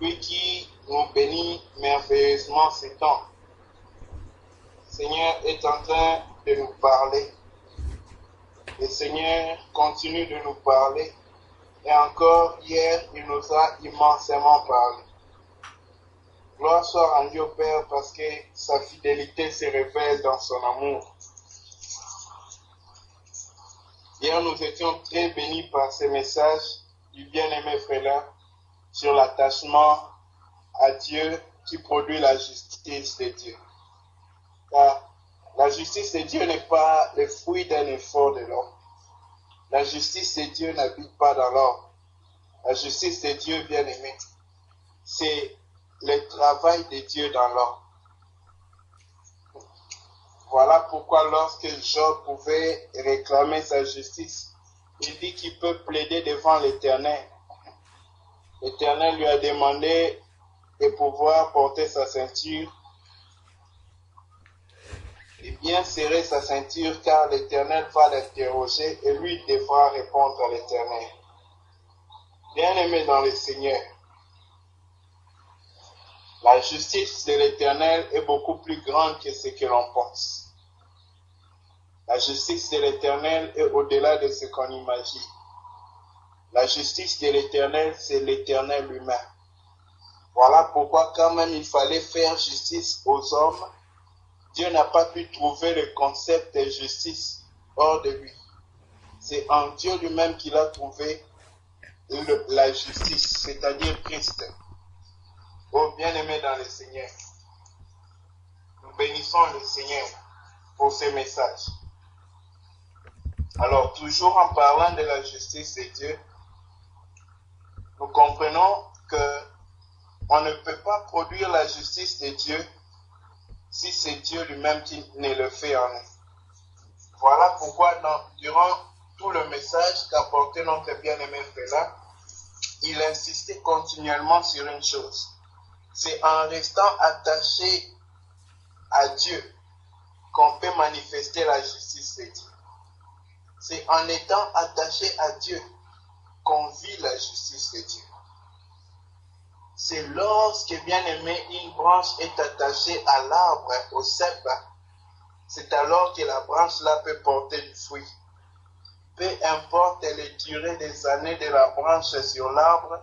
lui qui nous bénit merveilleusement ces temps. Le Seigneur est en train de nous parler. Le Seigneur continue de nous parler. Et encore hier, il nous a immensément parlé. Gloire soit rendue au Père parce que sa fidélité se révèle dans son amour. Hier, nous étions très bénis par ce message du bien-aimé frère sur l'attachement à Dieu qui produit la justice de Dieu. Car la justice de Dieu n'est pas le fruit d'un effort de l'homme. La justice de Dieu n'habite pas dans l'homme. La justice de Dieu, bien-aimé, c'est le travail de Dieu dans l'homme. Voilà pourquoi lorsque Job pouvait réclamer sa justice, il dit qu'il peut plaider devant l'Éternel. L'Éternel lui a demandé de pouvoir porter sa ceinture et bien serrer sa ceinture car l'Éternel va l'interroger et lui devra répondre à l'Éternel. Bien-aimé dans le Seigneur, la justice de l'Éternel est beaucoup plus grande que ce que l'on pense. La justice de l'Éternel est au-delà de ce qu'on imagine. La justice de l'Éternel, c'est l'Éternel lui-même. Voilà pourquoi quand même il fallait faire justice aux hommes, Dieu n'a pas pu trouver le concept de justice hors de lui. C'est en Dieu lui-même qu'il a trouvé la justice, c'est-à-dire Christ. Oh bien-aimé dans le Seigneur, nous bénissons le Seigneur pour ce message. Alors, toujours en parlant de la justice de Dieu, nous comprenons que on ne peut pas produire la justice de Dieu si c'est Dieu lui-même qui ne le fait en nous. Voilà pourquoi durant tout le message qu'apportait notre bien-aimé frère, il insistait continuellement sur une chose. C'est en restant attaché à Dieu qu'on peut manifester la justice de Dieu. C'est en étant attaché à Dieu qu'on vit la justice de Dieu. C'est lorsque, bien aimé, une branche est attachée à l'arbre, au cep, c'est alors que la branche là peut porter du fruit. Peu importe les durées des années de la branche sur l'arbre,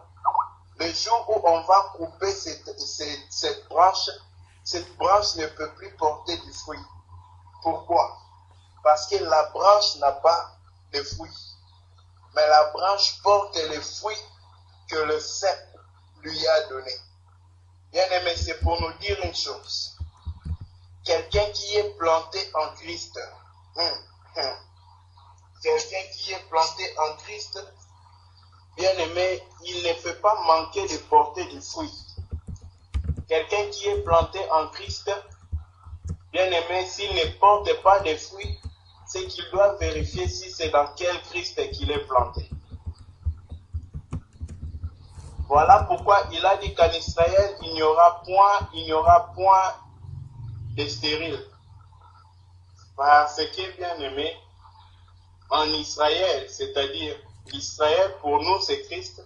le jour où on va couper cette branche ne peut plus porter du fruit. Pourquoi? Parce que la branche n'a pas de fruits. Mais la branche porte les fruits que le cep lui a donné. Bien aimé, c'est pour nous dire une chose. Quelqu'un qui est planté en Christ, quelqu'un qui est planté en Christ, bien aimé, il ne fait pas manquer de porter du fruit. Quelqu'un qui est planté en Christ, bien aimé, s'il ne porte pas de fruits, c'est qu'il doit vérifier si c'est dans quel Christ qu'il est planté. Voilà pourquoi il a dit qu'en Israël, il n'y aura point de stérile. Parce que, bien aimé, en Israël, c'est-à-dire Israël pour nous c'est Christ,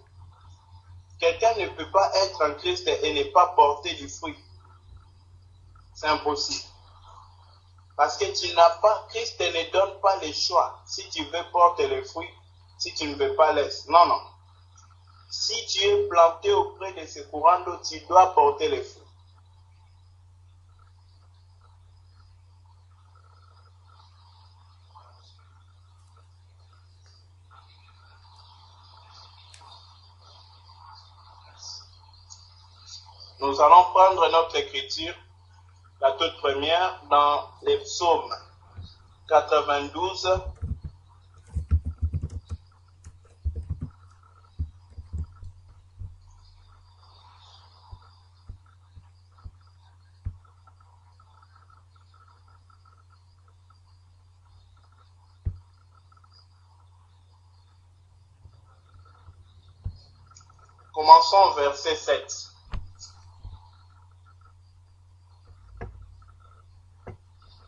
quelqu'un ne peut pas être en Christ et ne pas porter du fruit. C'est impossible. Parce que Christ ne donne pas le choix. Si tu veux porter le fruit, si tu ne veux pas, laisse. Non, non. Si tu es planté auprès de ce courant d'eau, tu dois porter le fruit. Nous allons prendre notre écriture, la toute première, dans les psaumes 92, commençons au verset 7.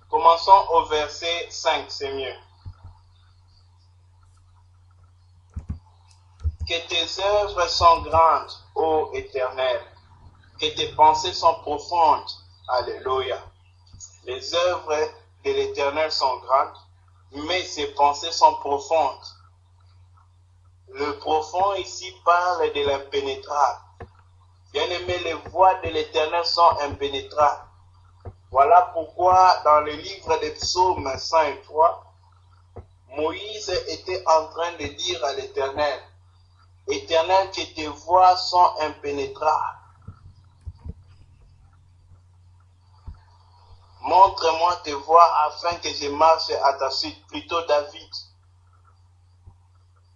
Commençons au verset 5, c'est mieux. Que tes œuvres sont grandes, ô Éternel. que tes pensées sont profondes. Alléluia. Les œuvres de l'Éternel sont grandes, mais ses pensées sont profondes. Le profond ici parle de l'impénétrable. Bien-aimés, les voies de l'Éternel sont impénétrables. Voilà pourquoi dans le livre des psaumes 103, Moïse était en train de dire à l'Éternel, « Éternel, que tes voies sont impénétrables. Montre-moi tes voies afin que je marche à ta suite. » Plutôt David.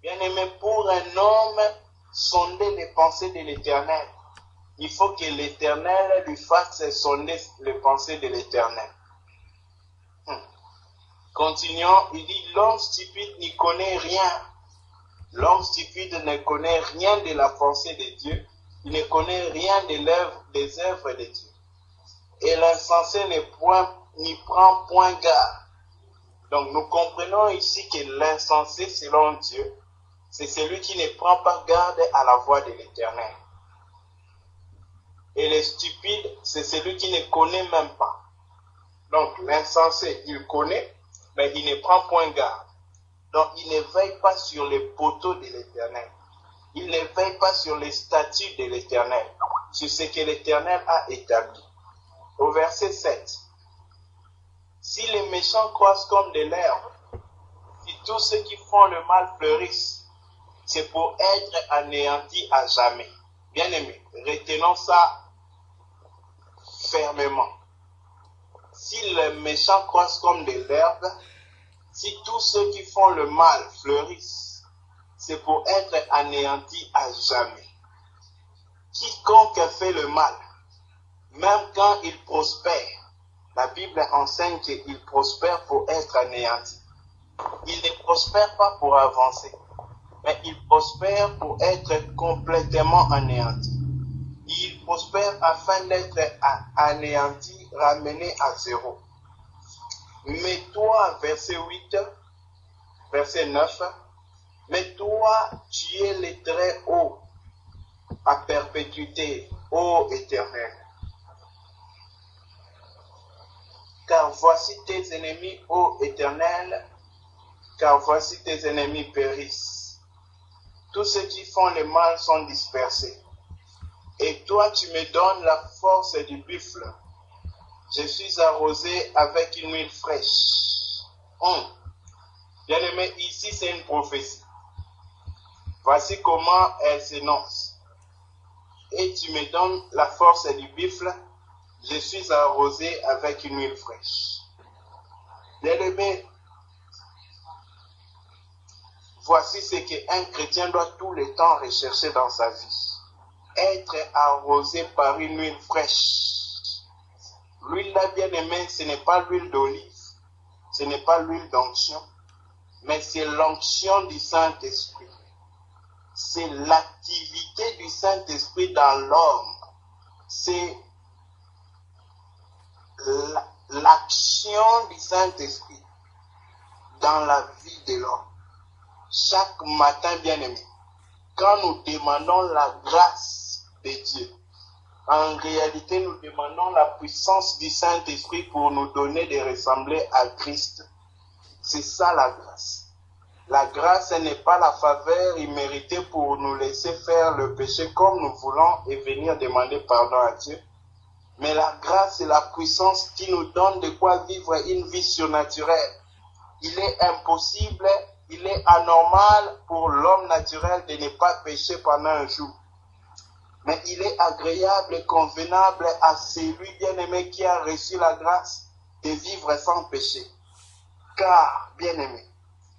Bien-aimé, pour un homme, sonder les pensées de l'Éternel, il faut que l'Éternel lui fasse sonder les pensées de l'Éternel. Continuons, il dit, l'homme stupide n'y connaît rien. L'homme stupide ne connaît rien de la pensée de Dieu. Il ne connaît rien des œuvres de Dieu. Et l'insensé n'y prend point garde. Donc nous comprenons ici que l'insensé, selon Dieu, c'est celui qui ne prend pas garde à la voix de l'Éternel. Et le stupide, c'est celui qui ne connaît même pas. Donc l'insensé, il connaît, mais il ne prend point garde. Donc il ne veille pas sur les poteaux de l'Éternel. Il ne veille pas sur les statuts de l'Éternel, sur ce que l'Éternel a établi. Au verset 7. Si les méchants croissent comme de l'herbe, si tous ceux qui font le mal fleurissent, c'est pour être anéantis à jamais. Bien-aimés, retenons ça fermement. Si les méchants croissent comme de l'herbe, si tous ceux qui font le mal fleurissent, c'est pour être anéantis à jamais. Quiconque fait le mal, même quand il prospère, la Bible enseigne qu'il prospère pour être anéanti. Il ne prospère pas pour avancer, mais il prospère pour être complètement anéanti. Il prospère afin d'être anéanti, ramené à zéro. Mais toi, verset 8, verset 9, mais toi, tu es le très haut, à perpétuité, ô Éternel. Car voici tes ennemis, ô Éternel, car voici tes ennemis périssent. Tous ceux qui font le mal sont dispersés. Et toi, tu me donnes la force du buffle. Je suis arrosé avec une huile fraîche. Bien-aimé, ici c'est une prophétie. Voici comment elle s'énonce. Et tu me donnes la force du buffle. Je suis arrosé avec une huile fraîche. Bien-aimé, voici ce qu'un chrétien doit tout le temps rechercher dans sa vie. Être arrosé par une huile fraîche. L'huile là, bien aimé, ce n'est pas l'huile d'olive, ce n'est pas l'huile d'onction, mais c'est l'onction du Saint-Esprit. C'est l'activité du Saint-Esprit dans l'homme. C'est l'action du Saint-Esprit dans la vie de l'homme. Chaque matin, bien aimé, quand nous demandons la grâce de Dieu, en réalité, nous demandons la puissance du Saint-Esprit pour nous donner de ressembler à Christ. C'est ça la grâce. La grâce n'est pas la faveur imméritée pour nous laisser faire le péché comme nous voulons et venir demander pardon à Dieu. Mais la grâce, c'est la puissance qui nous donne de quoi vivre une vie surnaturelle. Il est impossible, il est anormal pour l'homme naturel de ne pas pécher pendant un jour. Mais il est agréable et convenable à celui bien-aimé qui a reçu la grâce de vivre sans péché. Car, bien-aimé,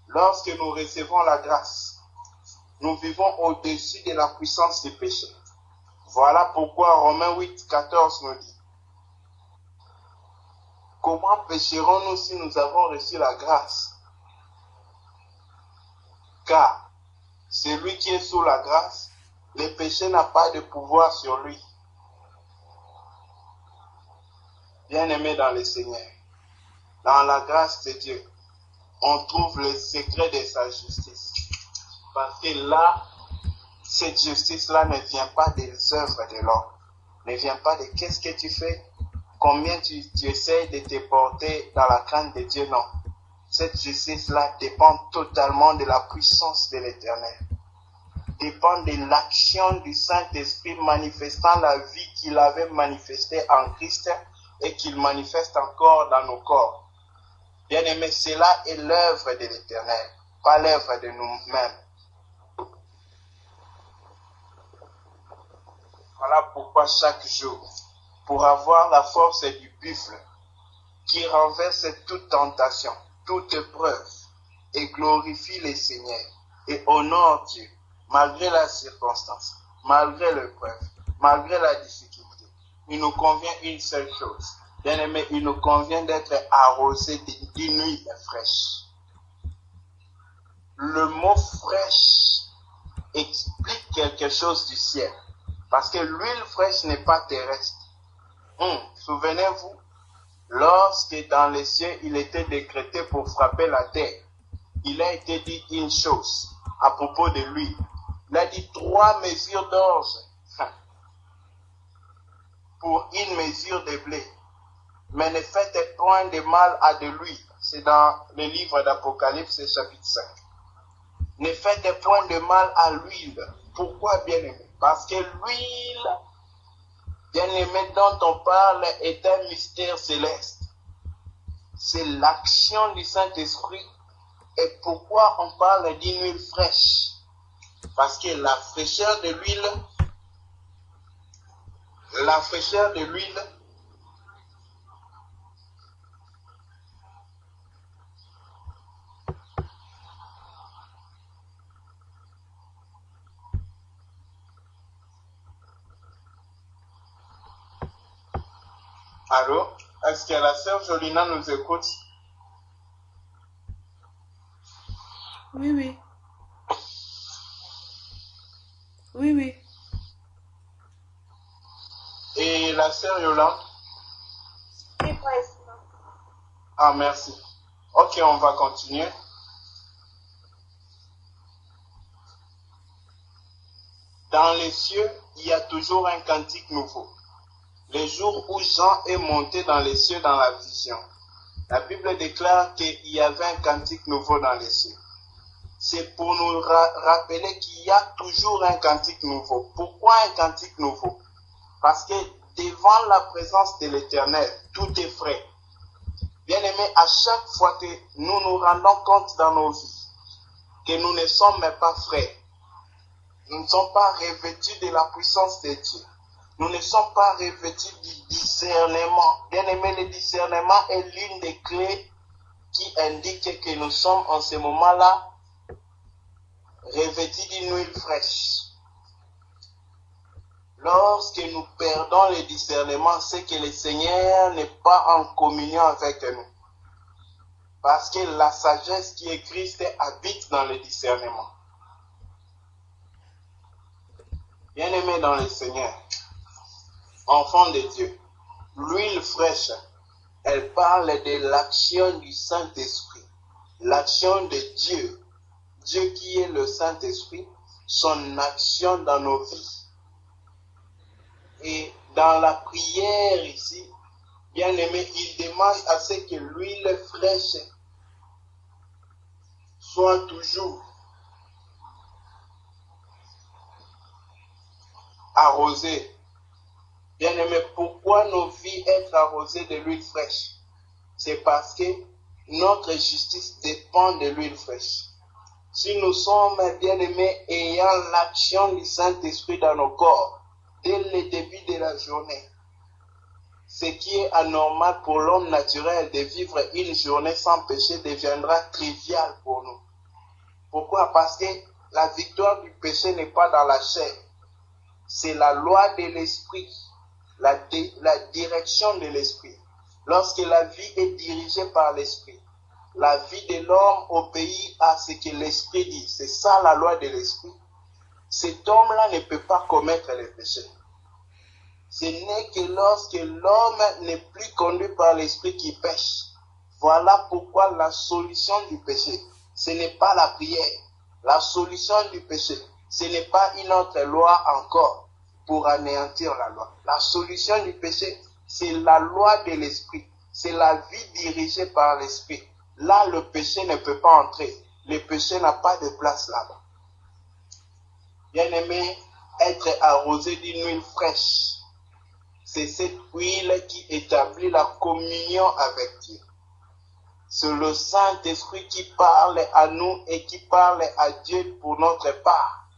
lorsque nous recevons la grâce, nous vivons au-dessus de la puissance du péché. Voilà pourquoi Romains 8, 14 nous dit: comment pécherons-nous si nous avons reçu la grâce? Car celui qui est sous la grâce, le péché n'a pas de pouvoir sur lui. Bien-aimé dans le Seigneur, dans la grâce de Dieu, on trouve le secret de sa justice. Parce que là, cette justice-là ne vient pas des œuvres de l'homme, ne vient pas de qu'est-ce que tu fais, combien tu essaies de te porter dans la crainte de Dieu, non. Cette justice-là dépend totalement de la puissance de l'Éternel. Dépend de l'action du Saint-Esprit manifestant la vie qu'il avait manifestée en Christ et qu'il manifeste encore dans nos corps. Bien-aimés, cela est l'œuvre de l'Éternel, pas l'œuvre de nous-mêmes. Voilà pourquoi chaque jour, pour avoir la force du buffle qui renverse toute tentation, toute épreuve, et glorifie le Seigneur et honore Dieu, malgré la circonstance, malgré l'épreuve, malgré la difficulté, il nous convient une seule chose. Bien-aimé, il nous convient d'être arrosé d'une huile fraîche. Le mot fraîche explique quelque chose du ciel. Parce que l'huile fraîche n'est pas terrestre. Souvenez-vous, lorsque dans les cieux, il était décrété pour frapper la terre, il a été dit une chose à propos de l'huile. Il a dit 3 mesures d'orge pour une mesure de blé. Mais ne faites point de mal à de l'huile. C'est dans le livre d'Apocalypse, chapitre 5. Ne faites point de mal à l'huile. Pourquoi, bien-aimé? Parce que l'huile, bien-aimé, dont on parle est un mystère céleste. C'est l'action du Saint-Esprit. Et pourquoi on parle d'une huile fraîche? Parce que la fraîcheur de l'huile, Allô? Est-ce que la sœur Jolina nous écoute? Oui, oui. Oui, oui. Et la sœur Yolande? Oui, président. Ah, merci. Ok, on va continuer. Dans les cieux, il y a toujours un cantique nouveau. Le jour où Jean est monté dans les cieux dans la vision, la Bible déclare qu'il y avait un cantique nouveau dans les cieux. C'est pour nous rappeler qu'il y a toujours un cantique nouveau. Pourquoi un cantique nouveau? Parce que devant la présence de l'Éternel, tout est frais. Bien-aimés, à chaque fois que nous nous rendons compte dans nos vies que nous ne sommes pas frais, nous ne sommes pas revêtus de la puissance de Dieu, nous ne sommes pas revêtus du discernement. Bien-aimés, le discernement est l'une des clés qui indique que nous sommes en ce moment-là revêtus d'une huile fraîche. Lorsque nous perdons le discernement, c'est que le Seigneur n'est pas en communion avec nous. Parce que la sagesse qui est Christ habite dans le discernement. Bien-aimés dans le Seigneur, enfants de Dieu, l'huile fraîche, elle parle de l'action du Saint-Esprit, l'action de Dieu. Dieu qui est le Saint-Esprit, son action dans nos vies. Et dans la prière ici, bien-aimé, il demande à ce que l'huile fraîche soit toujours arrosée. Bien-aimé, pourquoi nos vies être arrosées de l'huile fraîche? C'est parce que notre justice dépend de l'huile fraîche. Si nous sommes, bien-aimés, ayant l'action du Saint-Esprit dans nos corps, dès le début de la journée, ce qui est anormal pour l'homme naturel de vivre une journée sans péché deviendra trivial pour nous. Pourquoi? Parce que la victoire du péché n'est pas dans la chair. C'est la loi de l'esprit, la direction de l'esprit. Lorsque la vie est dirigée par l'esprit, la vie de l'homme obéit à ce que l'esprit dit. C'est ça la loi de l'esprit. Cet homme-là ne peut pas commettre le péché. Ce n'est que lorsque l'homme n'est plus conduit par l'esprit qui pêche. Voilà pourquoi la solution du péché, ce n'est pas la prière. La solution du péché, ce n'est pas une autre loi encore pour anéantir la loi. La solution du péché, c'est la loi de l'esprit. C'est la vie dirigée par l'esprit. Là, le péché ne peut pas entrer. Le péché n'a pas de place là-bas. Bien-aimé, être arrosé d'une huile fraîche, c'est cette huile qui établit la communion avec Dieu. C'est le Saint-Esprit qui parle à nous et qui parle à Dieu pour notre part.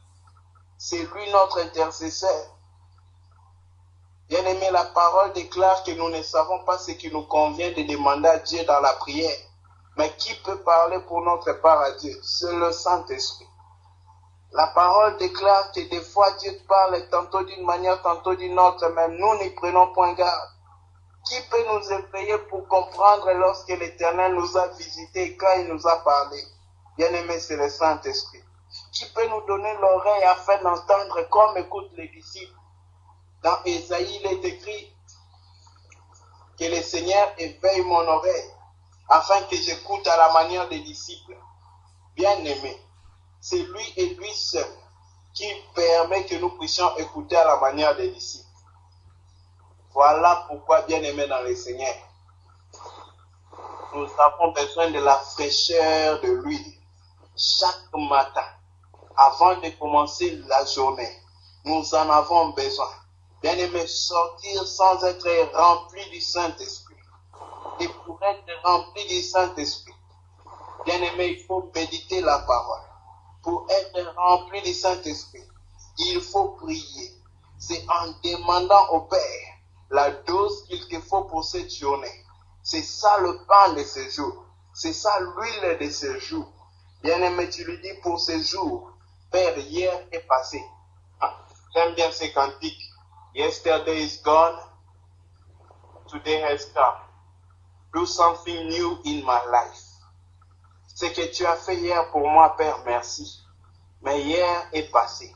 C'est lui notre intercesseur. Bien-aimé, la parole déclare que nous ne savons pas ce qui nous convient de demander à Dieu dans la prière. Mais qui peut parler pour notre part à Dieu? C'est le Saint-Esprit. La parole déclare que des fois Dieu parle tantôt d'une manière, tantôt d'une autre, mais nous n'y prenons point garde. Qui peut nous éveiller pour comprendre lorsque l'Éternel nous a visités et quand il nous a parlé? Bien-aimé, c'est le Saint-Esprit. Qui peut nous donner l'oreille afin d'entendre comme écoutent les disciples? Dans Ésaïe, il est écrit que le Seigneur éveille mon oreille afin que j'écoute à la manière des disciples. Bien-aimé, c'est lui et lui seul qui permet que nous puissions écouter à la manière des disciples. Voilà pourquoi, bien-aimé dans le Seigneur, nous avons besoin de la fraîcheur de l'huile chaque matin. Avant de commencer la journée, nous en avons besoin. Bien-aimé, sortir sans être rempli du Saint-Esprit. Et pour être rempli du Saint-Esprit, bien-aimé, il faut méditer la parole. Pour être rempli du Saint-Esprit, il faut prier. C'est en demandant au Père la dose qu'il te faut pour cette journée. C'est ça le pain de ce jour. C'est ça l'huile de ce jour. Bien-aimé, tu lui dis pour ce jour, Père, hier est passé. J'aime bien ces cantiques. Yesterday is gone, today has come. Do something new in my life. Ce que tu as fait hier pour moi, Père, merci. Mais hier est passé.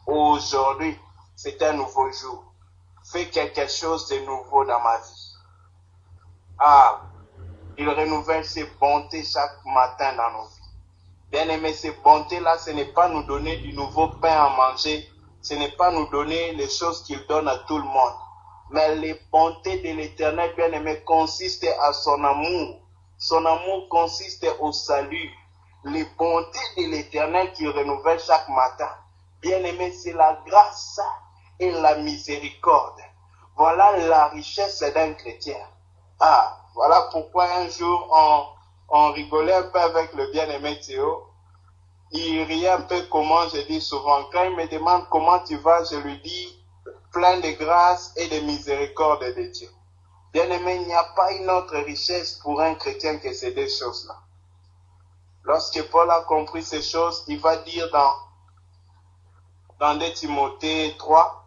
Aujourd'hui, c'est un nouveau jour. Fais quelque chose de nouveau dans ma vie. Ah, il renouvelle ses bontés chaque matin dans nos vies. Bien-aimé, ces bontés-là, ce n'est pas nous donner du nouveau pain à manger. Ce n'est pas nous donner les choses qu'il donne à tout le monde. Mais les bontés de l'Éternel, bien-aimé, consistent à son amour. Son amour consiste au salut. Les bontés de l'Éternel qu'il renouvelle chaque matin. Bien-aimé, c'est la grâce et la miséricorde. Voilà la richesse d'un chrétien. Ah, voilà pourquoi un jour on rigolait un peu avec le bien-aimé Théo. Il riait un peu comment je dis souvent. Quand il me demande comment tu vas, je lui dis plein de grâce et de miséricorde de Dieu. Bien-aimé, il n'y a pas une autre richesse pour un chrétien que ces deux choses-là. Lorsque Paul a compris ces choses, il va dire dans 2 Timothée 3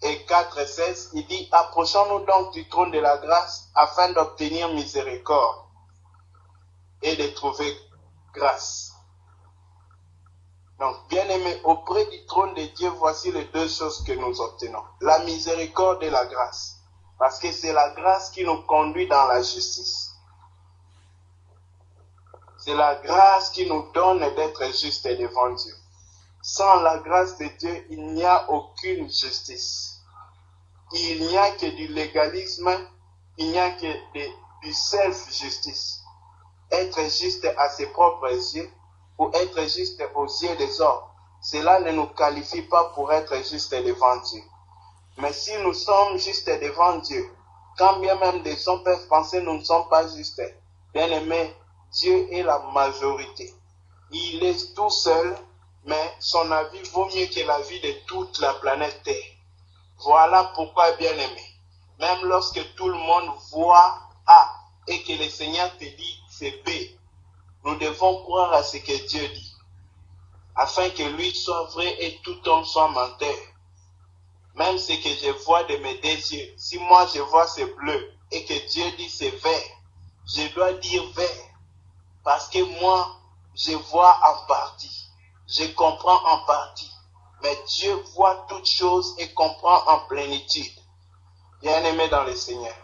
et 4 et 16, il dit, approchons-nous donc du trône de la grâce afin d'obtenir miséricorde et de trouver grâce. Donc, bien-aimé, auprès du trône de Dieu, voici les deux choses que nous obtenons. La miséricorde et la grâce. Parce que c'est la grâce qui nous conduit dans la justice. C'est la grâce qui nous donne d'être justes devant Dieu. Sans la grâce de Dieu, il n'y a aucune justice. Il n'y a que du légalisme, il n'y a que du self-justice. Être juste à ses propres yeux, ou être juste aux yeux des hommes, cela ne nous qualifie pas pour être juste devant Dieu. Mais si nous sommes justes devant Dieu, quand bien même des hommes peuvent penser que nous ne sommes pas justes, bien aimé, Dieu est la majorité. Il est tout seul, mais son avis vaut mieux que la vie de toute la planète Terre. Voilà pourquoi, bien aimé, même lorsque tout le monde voit A et que le Seigneur te dit c'est B, nous devons croire à ce que Dieu dit, afin que lui soit vrai et tout homme soit menteur. Même ce que je vois de mes deux yeux, si moi je vois c'est bleu et que Dieu dit c'est vert, je dois dire vert, parce que moi je vois en partie, je comprends en partie, mais Dieu voit toutes choses et comprend en plénitude. Bien-aimé dans le Seigneur,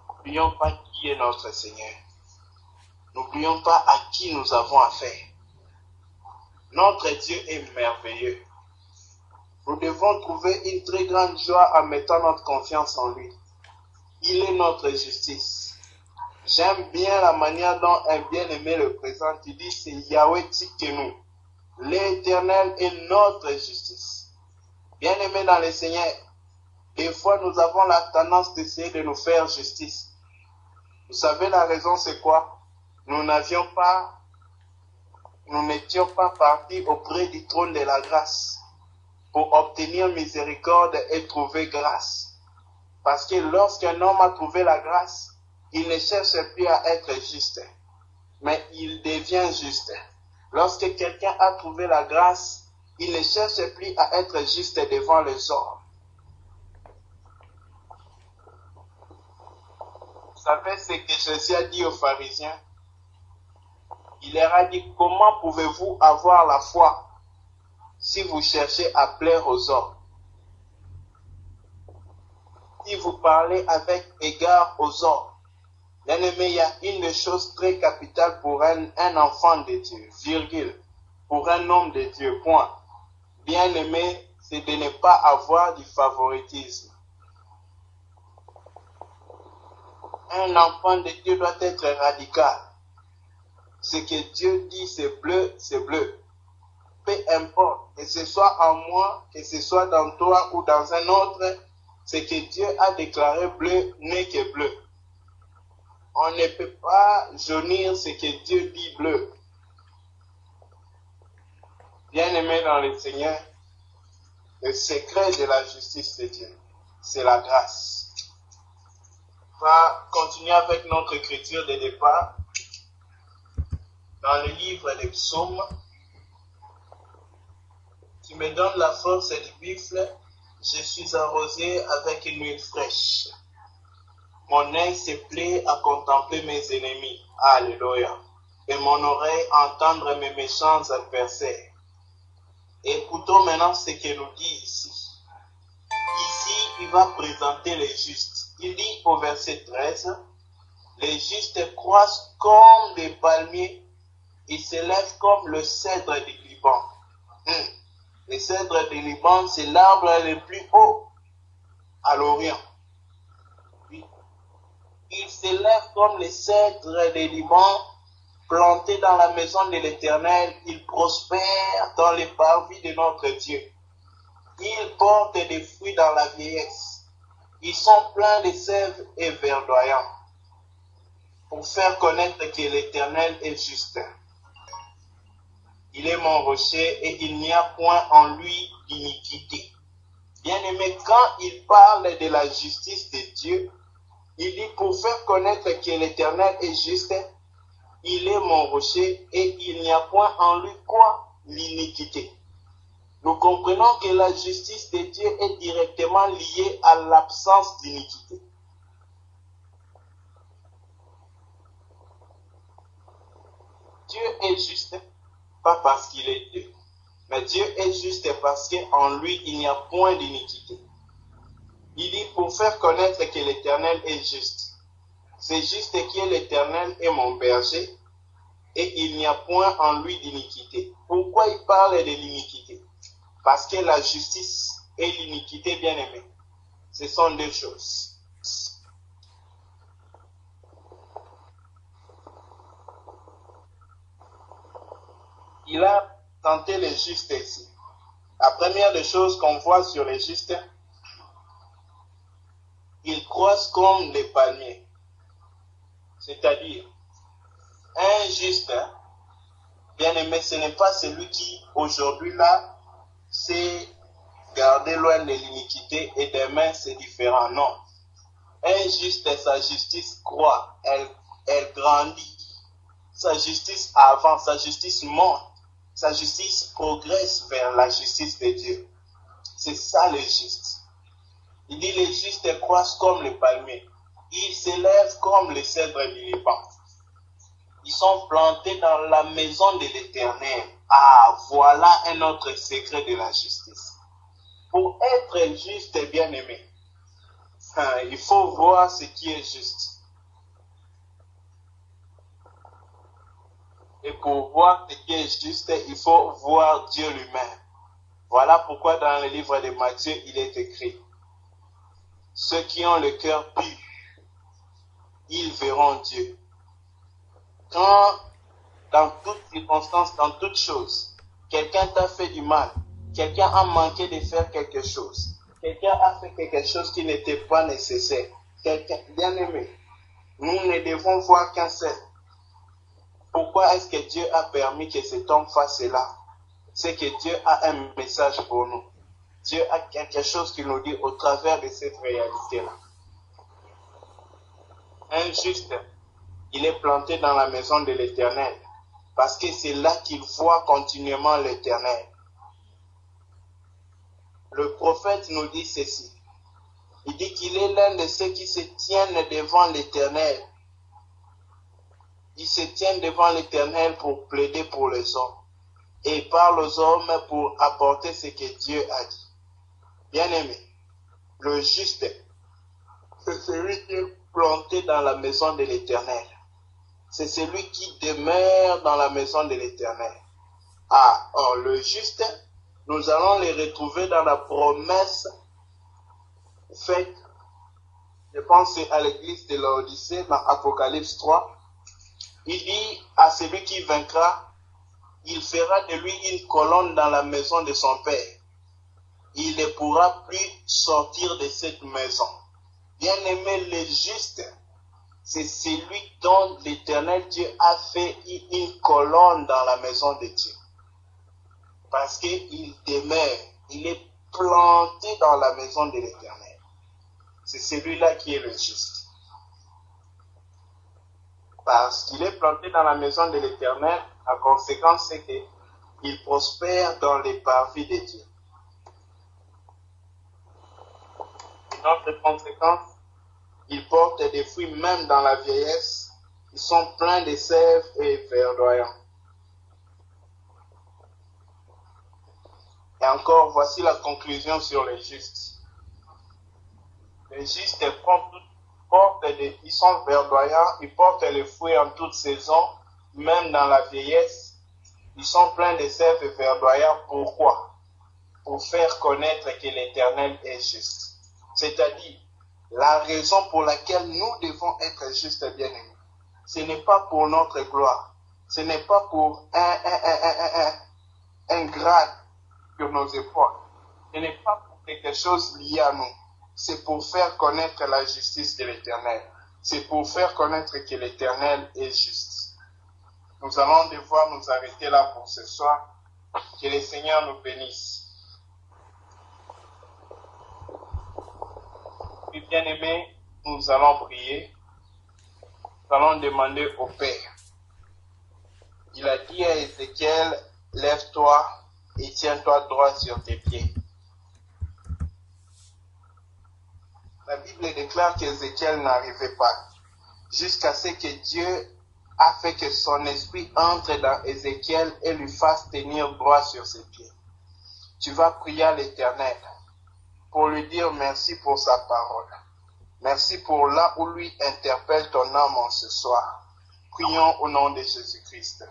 n'oublions pas qui est notre Seigneur. N'oublions pas à qui nous avons affaire. Notre Dieu est merveilleux. Nous devons trouver une très grande joie en mettant notre confiance en lui. Il est notre justice. J'aime bien la manière dont un bien-aimé le présente. Il dit, c'est Yahweh Tsidkenu. L'Éternel est notre justice. Bien-aimé dans le Seigneur, des fois nous avons la tendance d'essayer de nous faire justice. Vous savez la raison c'est quoi? Nous n'étions pas partis auprès du trône de la grâce pour obtenir miséricorde et trouver grâce. Parce que lorsqu'un homme a trouvé la grâce, il ne cherche plus à être juste, mais il devient juste. Lorsque quelqu'un a trouvé la grâce, il ne cherche plus à être juste devant les hommes. Vous savez ce que Jésus a dit aux pharisiens? Il leur a dit, comment pouvez-vous avoir la foi si vous cherchez à plaire aux hommes? Si vous parlez avec égard aux hommes, bien aimé, il y a une chose très capitale pour un enfant de Dieu, virgule, pour un homme de Dieu, point. Bien aimé, c'est de ne pas avoir du favoritisme. Un enfant de Dieu doit être radical. Ce que Dieu dit, c'est bleu, c'est bleu. Peu importe, que ce soit en moi, que ce soit dans toi ou dans un autre, ce que Dieu a déclaré bleu n'est que bleu. On ne peut pas jaunir ce que Dieu dit bleu. Bien-aimé dans le Seigneur, le secret de la justice de Dieu, c'est la grâce. On va continuer avec notre écriture de départ dans le livre des psaumes qui me donne la force du buffle. Je suis arrosé avec une huile fraîche. Mon œil se plaît à contempler mes ennemis. Alléluia. Et mon oreille entendre mes méchants adversaires. Écoutons maintenant ce qu'il nous dit ici. Ici, il va présenter les justes. Il dit au verset 13, les justes croissent comme des palmiers, ils s'élèvent comme le cèdre du Liban. Le cèdre du Liban, c'est l'arbre le plus haut à l'Orient. Il s'élève comme le cèdre du Liban, planté dans la maison de l'Éternel. Il prospère dans les parvis de notre Dieu. Ils portent des fruits dans la vieillesse. Ils sont pleins de sève et verdoyants, pour faire connaître que l'Éternel est juste. Il est mon rocher et il n'y a point en lui d'iniquité. Bien-aimé, quand il parle de la justice de Dieu, il dit pour faire connaître que l'Éternel est juste, il est mon rocher et il n'y a point en lui quoi? L'iniquité. Nous comprenons que la justice de Dieu est directement liée à l'absence d'iniquité. Dieu est juste, pas parce qu'il est Dieu, mais Dieu est juste parce qu'en lui, il n'y a point d'iniquité. Il dit pour faire connaître que l'Éternel est juste. C'est juste que l'Éternel est mon berger et il n'y a point en lui d'iniquité. Pourquoi il parle de l'iniquité? Parce que la justice et l'iniquité, bien aimés, ce sont deux choses. Il a tenté les justes ici. La première des choses qu'on voit sur les justes, ils croissent comme des palmiers. C'est-à-dire, un juste, bien aimé, ce n'est pas celui qui, aujourd'hui là, c'est garder loin de l'iniquité et demain c'est différent. Non. Un juste, sa justice croît, elle grandit. Sa justice avance, sa justice monte. Sa justice progresse vers la justice de Dieu. C'est ça le juste. Il dit les justes croissent comme les palmiers. Ils s'élèvent comme les cèdres du Liban. Ils sont plantés dans la maison de l'Éternel. Ah, voilà un autre secret de la justice. Pour être juste et bien aimé, il faut voir ce qui est juste. Et pour voir ce qui est juste, il faut voir Dieu lui-même. Voilà pourquoi dans le livre de Matthieu, il est écrit: ceux qui ont le cœur pur, ils verront Dieu. Quand, dans toutes circonstances, dans toutes choses, quelqu'un t'a fait du mal, quelqu'un a manqué de faire quelque chose, quelqu'un a fait quelque chose qui n'était pas nécessaire, quelqu'un, bien aimé, nous ne devons voir qu'un seul. Pourquoi est-ce que Dieu a permis que cet homme fasse cela? C'est que Dieu a un message pour nous. Dieu a quelque chose qui nous dit au travers de cette réalité-là. Un juste, il est planté dans la maison de l'Éternel, parce que c'est là qu'il voit continuellement l'Éternel. Le prophète nous dit ceci. Il dit qu'il est l'un de ceux qui se tiennent devant l'Éternel. Ils se tiennent devant l'Éternel pour plaider pour les hommes. Et il parle aux hommes pour apporter ce que Dieu a dit. Bien-aimé, le juste, c'est celui qui est planté dans la maison de l'Éternel. C'est celui qui demeure dans la maison de l'Éternel. Ah, or le juste, nous allons les retrouver dans la promesse faite, je pense à l'église de l'Odyssée, dans Apocalypse 3. Il dit à celui qui vaincra, il fera de lui une colonne dans la maison de son Père. Il ne pourra plus sortir de cette maison. Bien-aimé, le juste, c'est celui dont l'Éternel Dieu a fait une colonne dans la maison de Dieu. Parce qu'il demeure, il est planté dans la maison de l'Éternel. C'est celui-là qui est le juste. Parce qu'il est planté dans la maison de l'Éternel, la conséquence c'est qu'il prospère dans les parvis de Dieu. Une autre conséquence, il porte des fruits même dans la vieillesse. Ils sont pleins de sève et verdoyants. Et encore, voici la conclusion sur les justes. Les justes ils sont verdoyants, ils portent les fruits en toute saison, même dans la vieillesse. Ils sont pleins de sève et verdoyants. Pourquoi? Pour faire connaître que l'Éternel est juste. C'est-à-dire, la raison pour laquelle nous devons être justes, bien-aimés, ce n'est pas pour notre gloire, ce n'est pas pour un grade sur nos épaules, ce n'est pas pour quelque chose lié à nous, c'est pour faire connaître la justice de l'Éternel, c'est pour faire connaître que l'Éternel est juste. Nous allons devoir nous arrêter là pour ce soir. Que le Seigneur nous bénisse. Puis bien-aimés, nous allons prier. Nous allons demander au Père. Il a dit à Ézéchiel, lève-toi et tiens-toi droit sur tes pieds. La Bible déclare qu'Ézéchiel n'arrivait pas, jusqu'à ce que Dieu a fait que son esprit entre dans Ézéchiel et lui fasse tenir droit sur ses pieds. Tu vas prier à l'Éternel pour lui dire merci pour sa parole. Merci pour là où lui interpelle ton âme en ce soir. Prions au nom de Jésus-Christ.